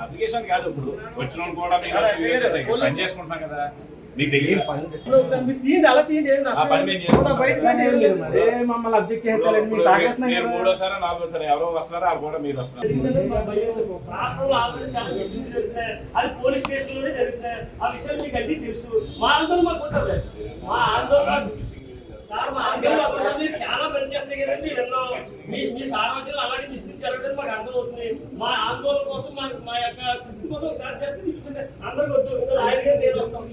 Application కాదు ఇప్పుడు వచ్చిన కూడా పని చేసుకుంటున్నాం కదా మీకు తెలియదు మూడోసారి నాలుగోసారి ఎవరో వస్తున్నారో అది కూడా మీరు వస్తున్నారు. పోలీస్ స్టేషన్ లోనే జరుగుతున్నాయి ఆ విషయం మీకు అన్ని తెలుసు. మా ఆందోళన మాకు ఉంటుంది. మా ఆందోళన చాలా పని చేస్తాయి కదండి. ఎన్నో మీ సార్వజనులు అలాంటి మిస్సింగ్ జరగడం మాకు అర్థమవుతుంది. మా ఆందోళన కోసం మా యొక్క కృషి కోసం ఒకసారి చేస్తే అందరూ వద్దు ఆయన నేను వస్తాం.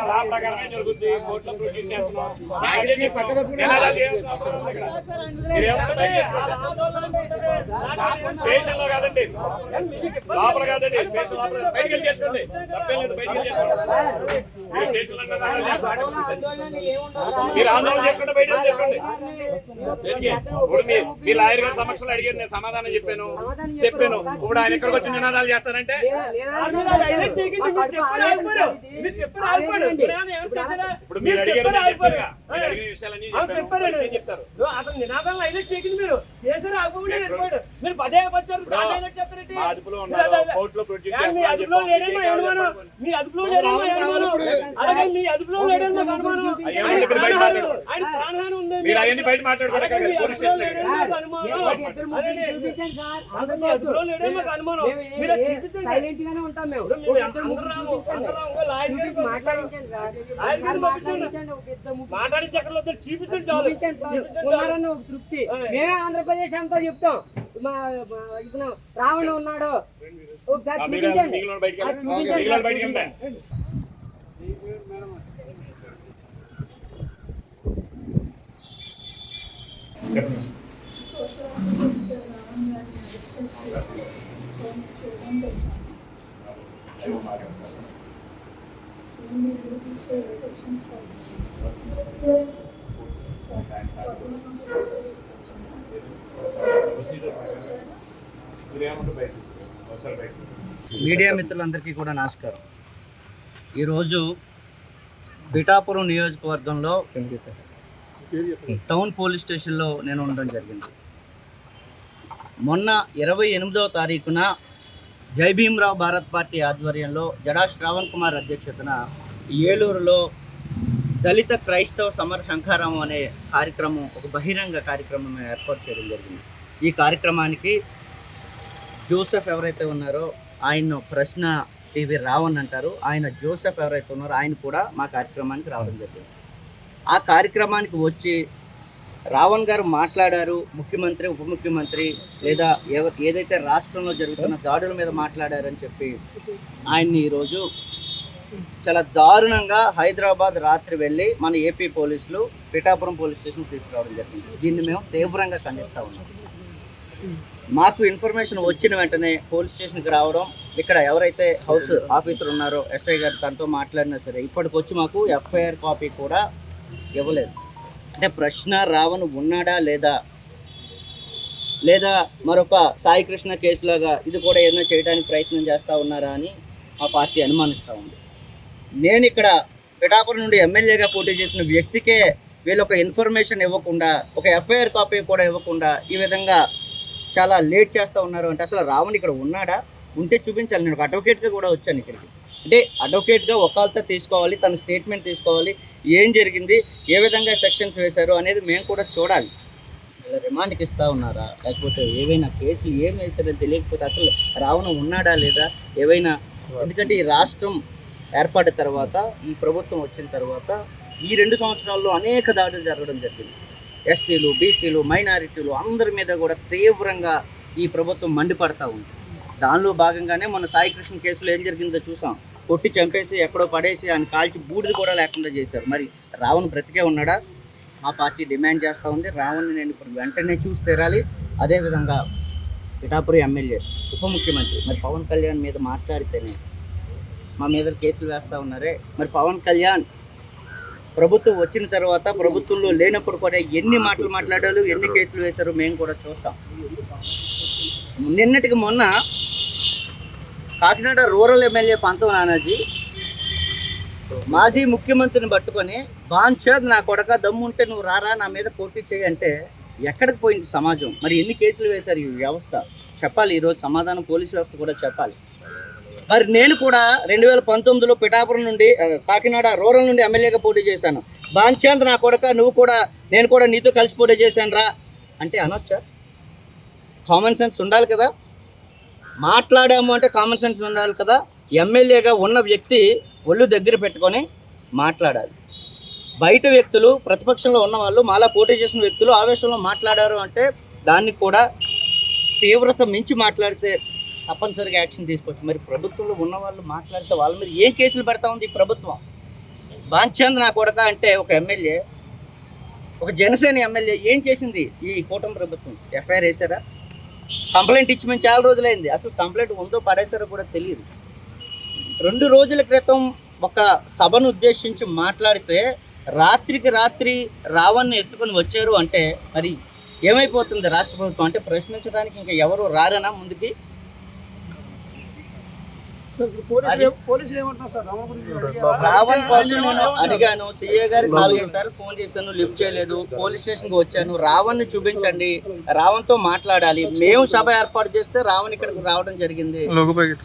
లా ప్రకారమే జరుగుతుంది. కోర్టులో ప్రొడ్యూస్ చేస్తున్నాం. స్టేషన్ లో కాదండి, లోపల కాదండి, స్టేషన్ లోపల బయటికి వెళ్ళి చేసుకోండి. తప్పేం లేదు, బయటికి వెళ్ళి చేసుకోండి. మీరు ఆందోళన చేసుకుంటే బయట చేసుకోండి. ఇప్పుడు మీ లాయర్ గారి సమక్షంలో అడిగారు, నేను సమాధానం చెప్పాను. ఇప్పుడు ఆయన ఎక్కడికి వచ్చి నినాదాలు చేస్తారంటే ఇప్పుడు మీరు అడిగిన విషయాలన్నీ చెప్తారు. అతను నినాదాలు హైలైట్ చేయకండి. మీరు చేసారు ఆగిపోయి వెళ్ళిపోయాడు. మీరు పదే వచ్చారు. మీ అదుపులో లేడేమో అనుమానం. మీ అదుపులో లేడేమో అనుమానం. అలాగే మీ అదుపులో లేడేమో అనుమానం. ఆయన ప్రాణహాని ఉంది. మీరు అవన్నీ బయట మాట్లాడుకోండి. అదుపులో లేడేమో అనుమానం. మీరు సైలెంట్ గానే ఉంటాం. మేము మాట్లాడి చక్రంలో చూపించండి చాలు. ఉన్నారని ఒక తృప్తి. మేమే ఆంధ్రప్రదేశ్ అంతా చెప్తాం. మా రావణ ఉన్నాడు ఒకసారి చూపించండి. మీడియా మిత్రులందరికీ కూడా నమస్కారం. ఈరోజు పిఠాపురం నియోజకవర్గంలో టౌన్ పోలీస్ స్టేషన్లో నేను ఉండడం జరిగింది. మొన్న 28వ తారీఖున జై భీమ్రావ్ భారత్ పార్టీ ఆధ్వర్యంలో జడా శ్రావణ్ కుమార్ అధ్యక్షతన ఏలూరులో దళిత క్రైస్తవ సమర శంఖారామం అనే కార్యక్రమం, ఒక బహిరంగ కార్యక్రమం ఏర్పాటు చేయడం జరిగింది. ఈ కార్యక్రమానికి జోసెఫ్ ఎవరైతే ఉన్నారో ఆయన ప్రశ్న టీవీ రావణ్ అంటారు. ఆయన జోసెఫ్ ఎవరైతే ఉన్నారో ఆయన కూడా మా కార్యక్రమానికి రావడం జరిగింది. ఆ కార్యక్రమానికి వచ్చి రావణ్ గారు మాట్లాడారు. ముఖ్యమంత్రి, ఉప ముఖ్యమంత్రి లేదా ఏదైతే రాష్ట్రంలో జరుగుతున్న దాడుల మీద మాట్లాడారని చెప్పి ఆయన్ని ఈరోజు చాలా దారుణంగా హైదరాబాద్ రాత్రి వెళ్ళి మన ఏపీ పోలీసులు పిఠాపురం పోలీస్ స్టేషన్ తీసుకురావడం జరిగింది. దీన్ని మేము తీవ్రంగా ఖండిస్తూ ఉన్నాం. మాకు ఇన్ఫర్మేషన్ వచ్చిన వెంటనే పోలీస్ స్టేషన్కి రావడం, ఇక్కడ ఎవరైతే హౌస్ ఆఫీసర్ ఉన్నారో ఎస్ఐ గారు తనతో మాట్లాడినా సరే ఇప్పటికొచ్చి మాకు ఎఫ్ఐఆర్ కాపీ కూడా ఇవ్వలేదు. అంటే ప్రశ్న రావణ్ ఉన్నాడా లేదా మరొక సాయి కృష్ణ కేసులాగా ఇది కూడా ఏదైనా చేయడానికి ప్రయత్నం చేస్తూ ఉన్నారా అని మా పార్టీ అనుమానిస్తూ ఉంది. నేను ఇక్కడ పిఠాపురం నుండి ఎమ్మెల్యేగా పోటీ చేసిన వ్యక్తికే వీళ్ళు ఒక ఇన్ఫర్మేషన్ ఇవ్వకుండా, ఒక ఎఫ్ఐఆర్ కాపీ కూడా ఇవ్వకుండా ఈ విధంగా చాలా లేట్ చేస్తూ ఉన్నారు అంటే అసలు రావణ్ ఇక్కడ ఉన్నాడా? ఉంటే చూపించాలి. నేను ఒక అడ్వకేట్గా కూడా వచ్చాను ఇక్కడికి. అంటే అడ్వకేట్గా ఒకళ్ళతో తీసుకోవాలి, తన స్టేట్మెంట్ తీసుకోవాలి, ఏం జరిగింది, ఏ విధంగా సెక్షన్స్ వేశారు అనేది మేము కూడా చూడాలి. రిమాండ్కి ఇస్తూ ఉన్నారా, లేకపోతే ఏవైనా కేసులు ఏం వేశారో తెలియకపోతే అసలు రావణ్ ఉన్నాడా లేదా ఏవైనా. ఎందుకంటే ఈ రాష్ట్రం ఏర్పడిన తర్వాత, ఈ ప్రభుత్వం వచ్చిన తర్వాత ఈ 2 సంవత్సరాల్లో అనేక దాడులు జరగడం జరిగింది. ఎస్సీలు, బీసీలు, మైనారిటీలు అందరి మీద కూడా తీవ్రంగా ఈ ప్రభుత్వం మండిపడతా ఉంది. దానిలో భాగంగానే మన సాయి కృష్ణ కేసులో ఏం జరిగిందో చూసాం. కొట్టి చంపేసి ఎక్కడో పడేసి ఆయన కాల్చి బూడిది కూడా లేకుండా చేశారు. మరి రావణ్ బ్రతికే ఉన్నాడా? మా పార్టీ డిమాండ్ చేస్తూ ఉంది. రావణ్ని నేను ఇప్పుడు వెంటనే చూసి తీరాలి. అదేవిధంగా పిఠాపురం ఎమ్మెల్యే, ఉప ముఖ్యమంత్రి మరి పవన్ కళ్యాణ్ మీద మాట్లాడితేనే మా మీద కేసులు వేస్తూ ఉన్నారే. మరి పవన్ కళ్యాణ్ ప్రభుత్వం వచ్చిన తర్వాత, ప్రభుత్వంలో లేనప్పుడు కూడా ఎన్ని మాటలు మాట్లాడారు, ఎన్ని కేసులు వేశారు మేము కూడా చూస్తాం. నిన్నటికి మొన్న కాకినాడ రూరల్ ఎమ్మెల్యే పంతం నానాజీ మాజీ ముఖ్యమంత్రిని పట్టుకొని బాన్షాద్ నా కొడక దమ్ముంటే నువ్వు రారా నా మీద పోటీ చేయి అంటే ఎక్కడికి పోయింది సమాజం? మరి ఎన్ని కేసులు వేశారు ఈ వ్యవస్థ? చెప్పాలి. ఈరోజు సమాధానం పోలీసు వ్యవస్థ కూడా చెప్పాలి. మరి నేను కూడా 2019లో పిఠాపురం నుండి కాకినాడ రూరల్ నుండి ఎమ్మెల్యేగా పోటీ చేశాను. బాన్షాద్ నా కొడక నువ్వు కూడా, నేను కూడా నీతో కలిసి పోటీ చేశాను రా అంటే అనొచ్చా? కామన్ సెన్స్ ఉండాలి కదా. మాట్లాడాము అంటే కామన్ సెన్స్ ఉండాలి కదా. ఎమ్మెల్యేగా ఉన్న వ్యక్తి ఒళ్ళు దగ్గర పెట్టుకొని మాట్లాడాలి. బయట వ్యక్తులు, ప్రతిపక్షంలో ఉన్న వాళ్ళు, మాలా పోటీ చేసిన వ్యక్తులు ఆవేశంలో మాట్లాడారు అంటే దాన్ని కూడా తీవ్రత మించి మాట్లాడితే తప్పనిసరిగా యాక్షన్ తీసుకోవచ్చు. మరి ప్రభుత్వంలో ఉన్న వాళ్ళు మాట్లాడితే వాళ్ళ మీద ఏ కేసులు పెడతా ఉంది ఈ ప్రభుత్వం? బాన్షాద్ నా కొడక అంటే ఒక ఎమ్మెల్యే, ఒక జనసేన ఎమ్మెల్యే ఏం చేసింది ఈ కూటమి ప్రభుత్వం? ఎఫ్ఐఆర్ వేశారా? కంప్లైంట్ ఇచ్చి మేము చాలా రోజులైంది. అసలు కంప్లైంట్ ఉందో పడేసారో కూడా తెలియదు. 2 రోజుల క్రితం ఒక సభను ఉద్దేశించి మాట్లాడితే రాత్రికి రాత్రి రావణ్ని ఎత్తుకొని వచ్చారు అంటే మరి ఏమైపోతుంది రాష్ట్ర ప్రభుత్వం? అంటే ప్రశ్నించడానికి ఇంకా ఎవరు రారేనా ముందుకి? రావణ్ కోసం నేను అడిగాను, సిఏ గారికి 4-5 సార్లు ఫోన్ చేశాను, లిఫ్ట్ చేయలేదు. పోలీస్ స్టేషన్కి వచ్చాను, రావణ్ని చూపించండి, రావణ్తో మాట్లాడాలి. మేము సభ ఏర్పాటు చేస్తే రావణ్ ఇక్కడికి రావడం జరిగింది.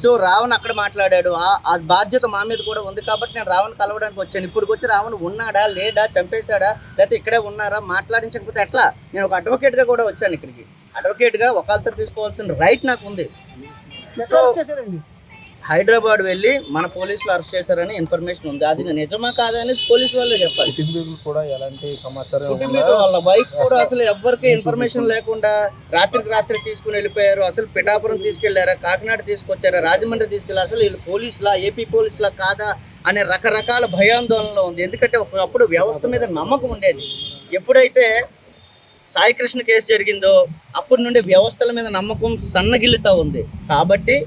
సో రావణ్ అక్కడ మాట్లాడాడు. ఆ బాధ్యత మా మీద కూడా ఉంది కాబట్టి నేను రావణ్ కలవడానికి వచ్చాను. ఇప్పుడు వచ్చి రావణ్ ఉన్నాడా లేదా, చంపేశాడా, లేకపోతే ఇక్కడే ఉన్నారా, మాట్లాడించకపోతే ఎట్లా? నేను ఒక అడ్వకేట్గా కూడా వచ్చాను ఇక్కడికి. అడ్వకేట్గా ఒకళ్ళతో తీసుకోవాల్సిన రైట్ నాకు ఉంది. హైదరాబాద్ వెళ్ళి మన పోలీసులు అరెస్ట్ చేశారని ఇన్ఫర్మేషన్ ఉంది. అది నిజమా కాదని పోలీసు వాళ్ళే చెప్పాలి. కూడా ఎలాంటి సమాచారం, వాళ్ళ వైఫ్ కూడా అసలు ఎవరికి ఇన్ఫర్మేషన్ లేకుండా రాత్రికి రాత్రి తీసుకుని వెళ్ళిపోయారు. అసలు పిఠాపురం తీసుకెళ్లారా, కాకినాడ తీసుకొచ్చారా, రాజమండ్రి తీసుకెళ్లారు, అసలు వీళ్ళు పోలీసులా, ఏపీ పోలీసులా కాదా అనే రకరకాల భయాందోళనలో ఉంది. ఎందుకంటే ఒకప్పుడు వ్యవస్థ మీద నమ్మకం ఉండేది. ఎప్పుడైతే సాయి కృష్ణ కేసు జరిగిందో అప్పటి నుండి వ్యవస్థల మీద నమ్మకం సన్నగిల్లుతూ ఉంది. కాబట్టి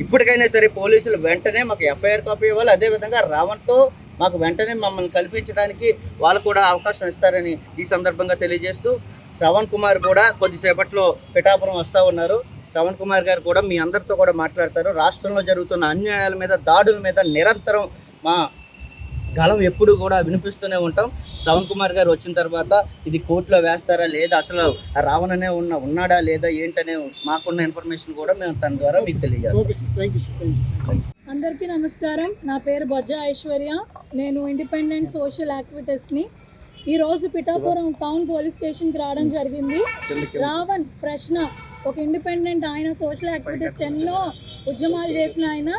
ఇప్పటికైనా సరే పోలీసులు వెంటనే మాకు ఎఫ్ఐఆర్ కాపీ ఇవ్వాలి. అదేవిధంగా రావణ్తో మాకు వెంటనే మమ్మల్ని కల్పించడానికి వాళ్ళు కూడా అవకాశం ఇస్తారని ఈ సందర్భంగా తెలియజేస్తూ, శ్రవణ్ కుమార్ కూడా కొద్దిసేపట్లో పిఠాపురం వస్తూ ఉన్నారు. శ్రవణ్ కుమార్ గారు కూడా మీ అందరితో కూడా మాట్లాడతారు. రాష్ట్రంలో జరుగుతున్న అన్యాయాల మీద, దాడుల మీద నిరంతరం మా గలం ఎప్పుడు కూడా వినిపిస్తూనే ఉంటాం. శ్రవణ్ కుమార్ గారు వచ్చిన తర్వాత ఇది కోర్టులో వేస్తారా లేదా, అసలు రావణనే ఉన్నాడా లేదా ఏంటనే మాకున్న ఇన్ఫర్మేషన్ కూడా మేము తన ద్వారా మీకు తెలియజేస్తాం. అందరికీ నమస్కారం. నా పేరు బొజ్జా ఐశ్వర్య. నేను ఇండిపెండెంట్ సోషల్ యాక్టివిటీస్ని. ఈరోజు పిఠాపురం టౌన్ పోలీస్ స్టేషన్కి రావడం జరిగింది. రావణ్ ప్రశ్న ఒక ఇండిపెండెంట్, ఆయన సోషల్ యాక్టివిటీస్ ఎన్నో ఉద్యమాలు చేసిన ఆయన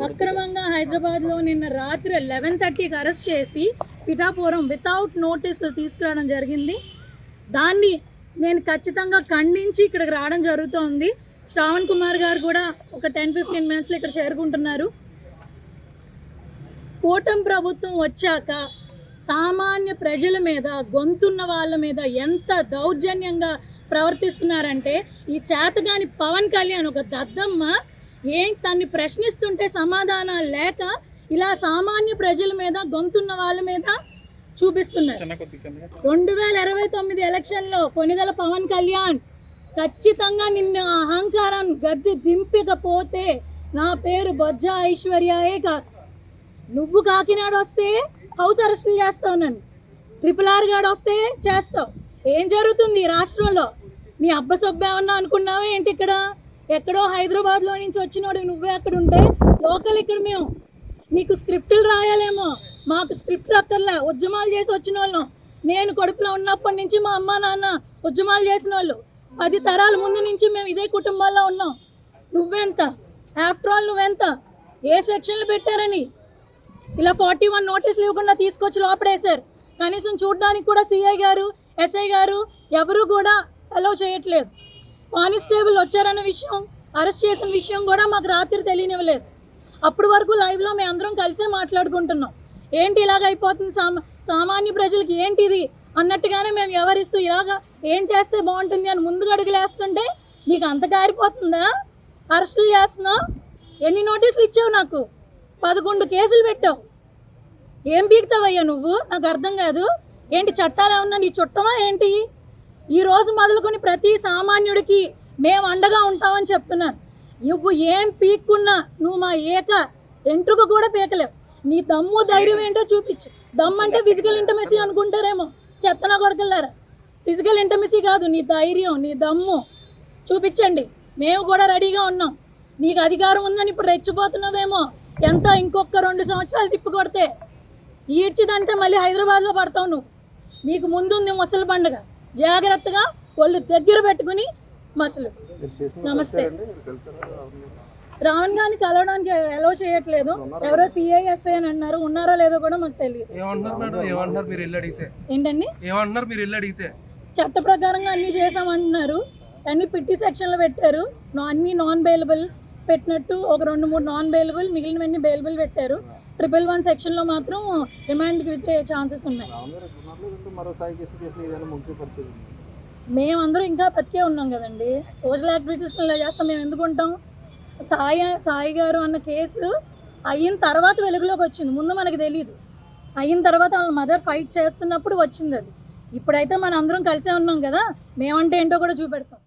అక్రమంగా హైదరాబాద్లో నిన్న రాత్రి 11:30కి అరెస్ట్ చేసి పిఠాపురం వితౌట్ నోటీసులు తీసుకురావడం జరిగింది. దాన్ని నేను ఖచ్చితంగా ఖండించి ఇక్కడికి రావడం జరుగుతోంది. శ్రవణ్ కుమార్ గారు కూడా ఒక 10-15 మినిట్స్లో ఇక్కడ చేరుకుంటున్నారు. కూటమి ప్రభుత్వం వచ్చాక సామాన్య ప్రజల మీద, గొంతున్న వాళ్ళ మీద ఎంత దౌర్జన్యంగా ప్రవర్తిస్తున్నారంటే, ఈ చేతగాని పవన్ కళ్యాణ్ ఒక దద్దమ్మ తన్ని ప్రశ్నిస్తుంటే సమాధానాలు లేక ఇలా సామాన్య ప్రజల మీద, గొంతున్న వాళ్ళ మీద చూపిస్తున్నారు. 2029 ఎలక్షన్లో కొనిదెల పవన్ కళ్యాణ్ ఖచ్చితంగా నిన్ను అహంకారం గద్దె దింపకపోతే నా పేరు బొజ్జా ఐశ్వర్యయే కాదు. నువ్వు కాకినాడ వస్తే హౌస్ అరెస్టులు చేస్తావు, నన్ను RRR గాడు వస్తే చేస్తావు. ఏం జరుగుతుంది రాష్ట్రంలో? నీ అబ్బ సొబ్బ ఏమన్నా అనుకున్నావా ఏంటి? ఇక్కడ ఎక్కడో హైదరాబాద్లో నుంచి వచ్చినోడు నువ్వే అక్కడ ఉంటే లోకల్ ఇక్కడ మేము. నీకు స్క్రిప్టులు రాయాలేమో, మాకు స్క్రిప్ట్ అక్కర్లే. ఉద్యమాలు చేసి వచ్చిన వాళ్ళం. నేను కడుపులో ఉన్నప్పటి నుంచి మా అమ్మ నాన్న ఉద్యమాలు చేసిన వాళ్ళు. 10 తరాల ముందు నుంచి మేము ఇదే కుటుంబాల్లో ఉన్నాం. నువ్వెంత? ఆఫ్టర్ ఆల్ నువ్వెంత? ఏ సెక్షన్లు పెట్టారని ఇలా 41 నోటీసులు ఇవ్వకుండా తీసుకొచ్చి లోపడేశారు. కనీసం చూడడానికి కూడా సిఐ గారు, ఎస్ఐ గారు ఎవరు కూడా అలౌ చేయట్లేదు. కానిస్టేబుల్ వచ్చారన్న విషయం, అరెస్ట్ చేసిన విషయం కూడా మాకు రాత్రి తెలియనివ్వలేదు. అప్పటి వరకు లైవ్లో మేము అందరం కలిసే మాట్లాడుకుంటున్నాం. ఏంటి ఇలాగ అయిపోతుంది, సామాన్య ప్రజలకి ఏంటి ఇది అన్నట్టుగానే మేము వ్యవహరిస్తూ ఇలాగా ఏం చేస్తే బాగుంటుంది అని ముందుకు అడుగులేస్తుంటే నీకు అంత కారిపోతుందా? అరెస్టులు చేస్తున్నావు. ఎన్ని నోటీసులు ఇచ్చావు? నాకు 11 కేసులు పెట్టావు. ఏం పీకుతావయ్యా నువ్వు? నాకు అర్థం కాదు. ఏంటి చట్టాలు ఏమన్నా నీ చుట్టమా ఏంటి? ఈ రోజు మొదలుకొని ప్రతి సామాన్యుడికి మేము అండగా ఉంటామని చెప్తున్నాను. నువ్వు ఏం పీక్కున్నా నువ్వు మా ఎంట్రుకు కూడా పీకలేవు. నీ దమ్ము ధైర్యం ఏంటో చూపించు. దమ్ము అంటే ఫిజికల్ ఇంటమసీ అనుకుంటారేమో, చెత్తన కొడకల్లారా. ఫిజికల్ ఇంటమసీ కాదు, నీ ధైర్యం, నీ దమ్ము చూపించండి. మేము కూడా రెడీగా ఉన్నాం. నీకు అధికారం ఉందని ఇప్పుడు రెచ్చిపోతున్నావేమో. ఎంత ఇంకొక 2 సంవత్సరాలు తిప్పి కొడితే ఈడ్చిదంటే మళ్ళీ హైదరాబాద్లో పడతావు నువ్వు. నీకు ముందుంది ముసలి పండుగ. జాగ్రత్తగా వాళ్ళు దగ్గర పెట్టుకుని మసలు. నమస్తే. రావణ్ గారిని కలవడానికి అలౌ చేయట్లేదు. ఎవరో సిఐఎస్ఐ అని అన్నారు. ఉన్నారో లేదో కూడా మాకు తెలియదు. ఏంటండి? చట్ట ప్రకారంగా అన్ని చేసామంటున్నారు. అన్ని పిట్టి సెక్షన్లో పెట్టారు. అన్ని నాన్ బెయిలబుల్ పెట్టినట్టు ఒక 2-3 నాన్ బెయిలబుల్, మిగిలినవన్నీ బెయిలబుల్ పెట్టారు. 111 సెక్షన్లో మాత్రం రిమాండ్కి విచ్చే ఛాన్సెస్ ఉన్నాయి. మేమందరూ ఇంకా బతికే ఉన్నాం కదండి. సోషల్ యాక్టివిటీస్ ఇలా చేస్తాం. మేము ఎందుకు ఉంటాం? సాయి గారు అన్న కేసు అయిన తర్వాత వెలుగులోకి వచ్చింది. ముందు మనకు తెలియదు. అయిన తర్వాత వాళ్ళ మదర్ ఫైట్ చేస్తున్నప్పుడు వచ్చింది అది. ఇప్పుడైతే మన అందరం కలిసే ఉన్నాం కదా. మేమంటే ఏంటో కూడా చూపెడతాం.